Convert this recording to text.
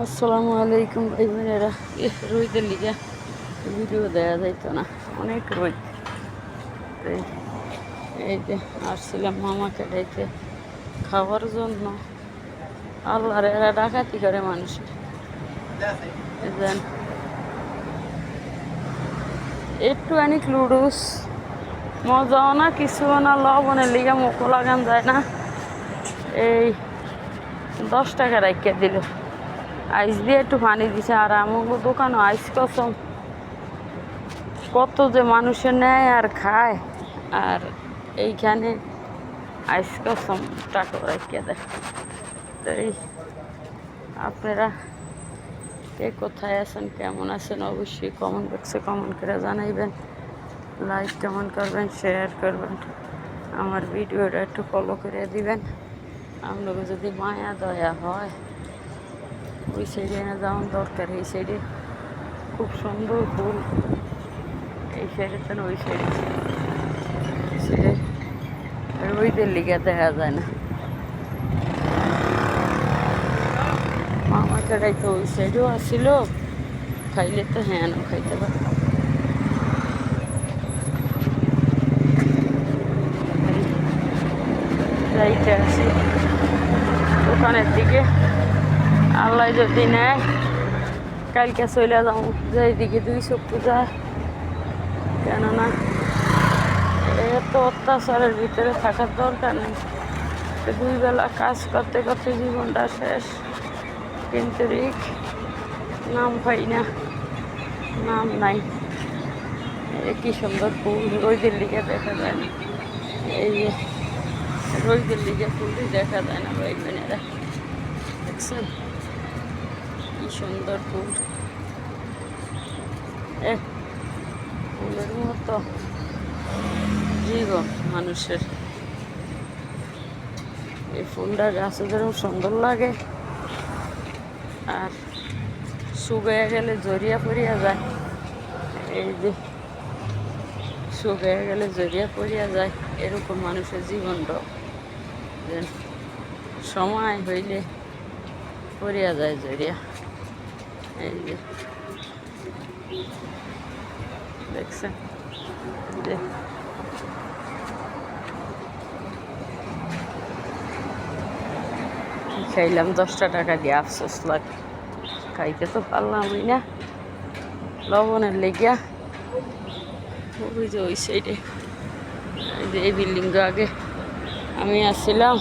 আসসালামু আলাইকুম ভাই বোনেরা। রোদের লিগে ভিডিও দেওয়া যাইতো না, অনেক রোদ। তো এই যে আসছিলাম মামাকে ডাইতে খাওয়ার জন্য। আল্লাহর এরা ডাকাতি করে মানুষের। একটু অনেক লুডুস মজাও না, কিছুও না, লবণের লিগে মুখও লাগান যায় না। এই 10 টাকা রাখিয়া দিল, আইস দিয়ে একটু পানি দিছে। আর আমাকে দোকানও আইস কসম কত যে মানুষের নেয় আর খায়, আর এইখানে আইস কসম টাকা রাখিয়া দেয়। তো আপনারা কে কোথায় আছেন, কেমন আছেন, অবশ্যই কমেন্ট বক্সে কমেন্ট করে জানাইবেন। লাইক কমেন্ট করবেন, শেয়ার করবেন, আমার ভিডিওটা একটু ফলো করে দিবেন। আপনাকে যদি মায়া দয়া হয় ওই সাইডে না যাওয়ার দরকার। এই সাইডে খুব সুন্দর ফুল, এই সাইডে তো ওই সাইডে রোদের লিগে দেখা যায় না। মামা কেডাই তো ওই সাইডেও আসছিল, খাইলে তো হ্যাঁ খাইতে পারে। যাইতে আসি দোকানের দিকে, আল্লাহ যদি নেয় কালকে চলে যাও যেদিকে 2 চোখ পূজা। কেননা এত অত্যাচারের ভিতরে থাকার দরকার নেই। 2 বেলা কাজ করতে করতে জীবনটা শেষ, কিন্তু নাম পাই না, নাম নাই। কি সুন্দর ফুল, রোদের লিগে দেখা যায় না। এই যে রোদের লিগে ফুলই দেখা যায় না ভাই বোনেরা, দেখছেন কি সুন্দর ফুল। ফুলের মতো জীবন মানুষের। এই ফুলটা গাছে যেরকম সুন্দর লাগে, আর শুকিয়ে গেলে জড়িয়া পড়িয়া যায়। এই যে শুকিয়ে গেলে জড়িয়া পড়িয়া যায়, এরকম মানুষের জীবনটাও সময় হইলে পড়িয়া যায় জড়িয়া। এই যে দেখছেন, খাইলাম 10 টাকা দিয়ে, আফসোস লাগে, খাইতে তো পারলামই না লবণের লেগিয়া। ওই যে ওই সাইডে এই যে এই বিল্ডিং আগে আমি আসছিলাম।